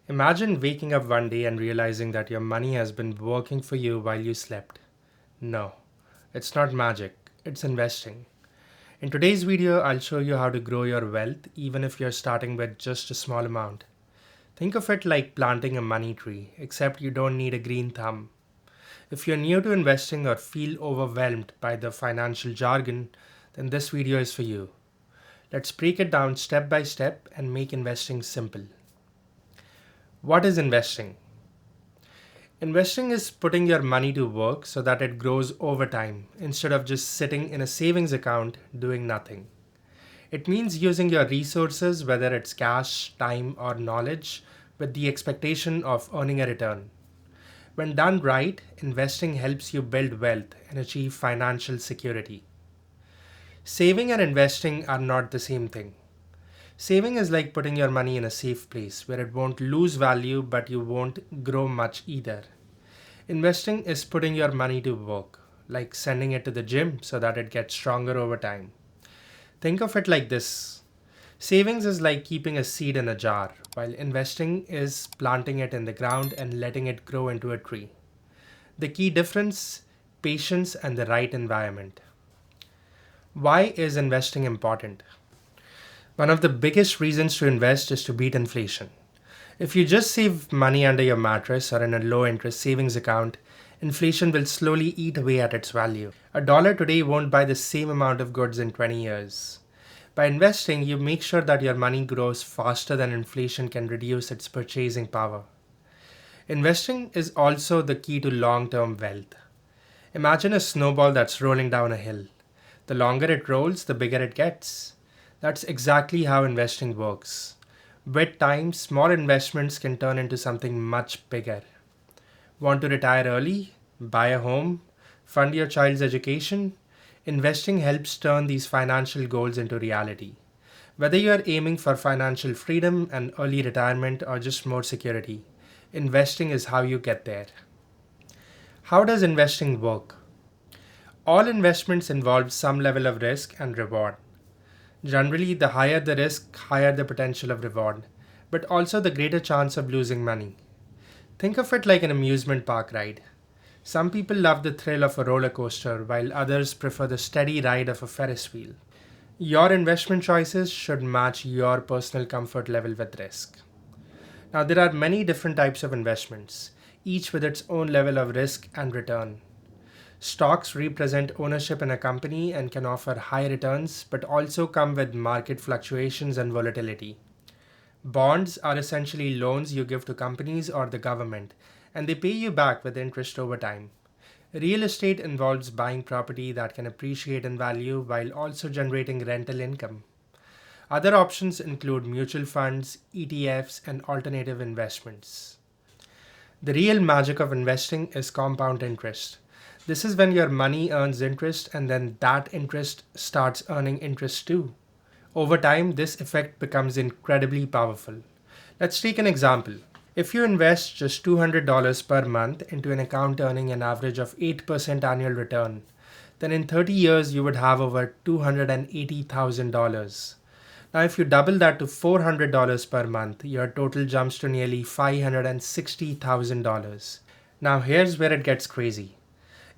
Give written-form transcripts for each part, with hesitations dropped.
Imagine waking up one day and realizing that your money has been working for you while you slept. No, it's not magic, it's investing. In today's video, I'll show you how to grow your wealth even if you're starting with just a small amount. Think of it like planting a money tree, except you don't need a green thumb. If you're new to investing or feel overwhelmed by the financial jargon, then this video is for you. Let's break it down step by step and make investing simple. What is investing? Investing is putting your money to work so that it grows over time instead of just sitting in a savings account doing nothing. It means using your resources, whether it's cash, time, or knowledge, with the expectation of earning a return. When done right, investing helps you build wealth and achieve financial security. Saving and investing are not the same thing. Saving is like putting your money in a safe place where it won't lose value but you won't grow much either. Investing is putting your money to work, like sending it to the gym so that it gets stronger over time. Think of it like this: savings is like keeping a seed in a jar, while investing is planting it in the ground and letting it grow into a tree. The key difference: patience and the right environment. Why is investing important? One of the biggest reasons to invest is to beat inflation. If you just save money under your mattress or in a low interest savings account, inflation will slowly eat away at its value. A dollar today won't buy the same amount of goods in 20 years. By investing, you make sure that your money grows faster than inflation can reduce its purchasing power. Investing is also the key to long term wealth. Imagine a snowball that's rolling down a hill. The longer it rolls, the bigger it gets. That's exactly how investing works. With time, small investments can turn into something much bigger. Want to retire early? Buy a home? Fund your child's education? Investing helps turn these financial goals into reality. Whether you are aiming for financial freedom and early retirement or just more security, investing is how you get there. How does investing work? All investments involve some level of risk and reward. Generally, the higher the risk, higher the potential of reward, but also the greater chance of losing money. Think of it like an amusement park ride. Some people love the thrill of a roller coaster, while others prefer the steady ride of a Ferris wheel. Your investment choices should match your personal comfort level with risk. Now, there are many different types of investments, each with its own level of risk and return. Stocks represent ownership in a company and can offer high returns, but also come with market fluctuations and volatility. Bonds are essentially loans you give to companies or the government, and they pay you back with interest over time. Real estate involves buying property that can appreciate in value while also generating rental income. Other options include mutual funds, ETFs, and alternative investments. The real magic of investing is compound interest. This is when your money earns interest and then that interest starts earning interest too. Over time, this effect becomes incredibly powerful. Let's take an example. If you invest just $200 per month into an account earning an average of 8% annual return, then in 30 years you would have over $280,000. Now, if you double that to $400 per month, your total jumps to nearly $560,000. Now, here's where it gets crazy.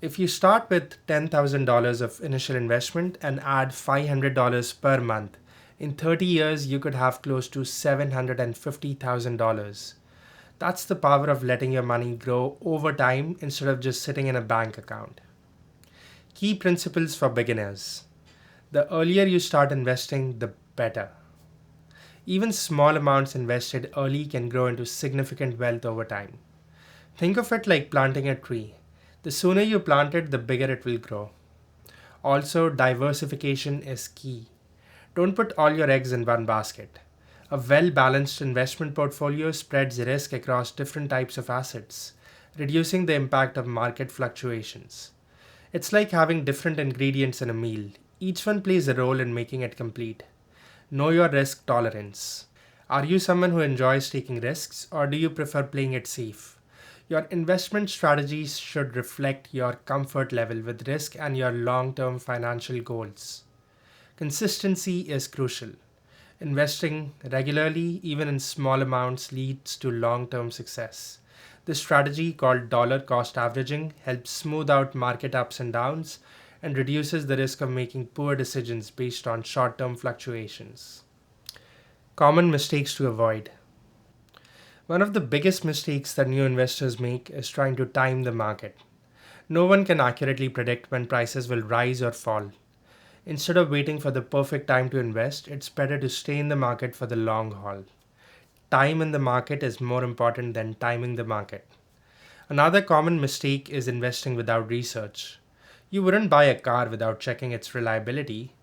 If you start with $10,000 of initial investment and add $500 per month, in 30 years you could have close to $750,000. That's the power of letting your money grow over time instead of just sitting in a bank account. Key principles for beginners. The earlier you start investing, the better. Even small amounts invested early can grow into significant wealth over time. Think of it like planting a tree. The sooner you plant it, the bigger it will grow. Also, diversification is key. Don't put all your eggs in one basket. A well balanced investment portfolio spreads risk across different types of assets, reducing the impact of market fluctuations. It's like having different ingredients in a meal. Each one plays a role in making it complete. Know your risk tolerance. Are you someone who enjoys taking risks or do you prefer playing it safe? Your investment strategies should reflect your comfort level with risk and your long term financial goals. Consistency is crucial. Investing regularly, even in small amounts, leads to long-term success. This strategy, called dollar cost averaging, helps smooth out market ups and downs and reduces the risk of making poor decisions based on short-term fluctuations. Common mistakes to avoid. One of the biggest mistakes that new investors make is trying to time the market. No one can accurately predict when prices will rise or fall. Instead of waiting for the perfect time to invest, it's better to stay in the market for the long haul. Time in the market is more important than timing the market. Another common mistake is investing without research. You wouldn't buy a car without checking its reliability,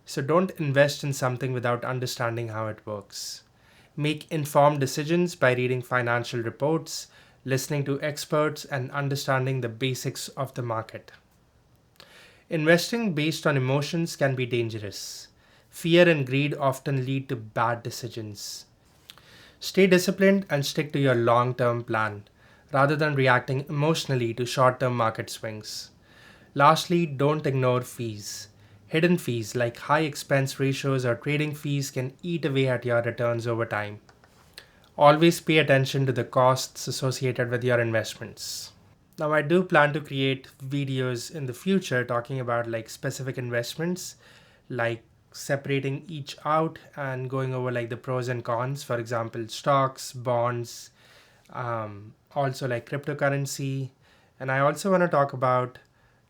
so don't invest in something without understanding how it works. Make informed decisions by reading financial reports, listening to experts, and understanding the basics of the market. Investing based on emotions can be dangerous. Fear and greed often lead to bad decisions. Stay disciplined and stick to your long term plan rather than reacting emotionally to short term market swings. Lastly, don't ignore fees. Hidden fees like high expense ratios or trading fees can eat away at your returns over time. Always pay attention to the costs associated with your investments. Now, I do plan to create videos in the future talking about like specific investments, like separating each out and going over like the pros and cons. For example, stocks, bonds, also like cryptocurrency. And I also want to talk about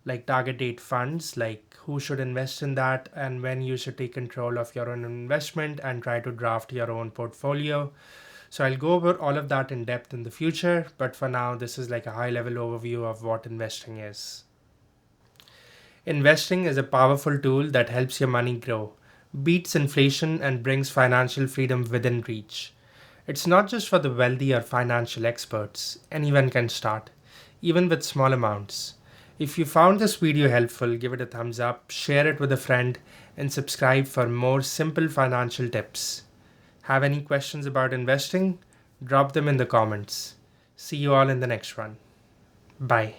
like target date funds, like who should invest in that and when you should take control of your own investment and try to draft your own portfolio. So I'll go over all of that in depth in the future, but for now, this is like a high level overview of what investing is. Investing is a powerful tool that helps your money grow, beats inflation, and brings financial freedom within reach. It's not just for the wealthy or financial experts, anyone can start, even with small amounts. If you found this video helpful, give it a thumbs up, share it with a friend, and subscribe for more simple financial tips. Have any questions about investing? Drop them in the comments. See you all in the next one. Bye.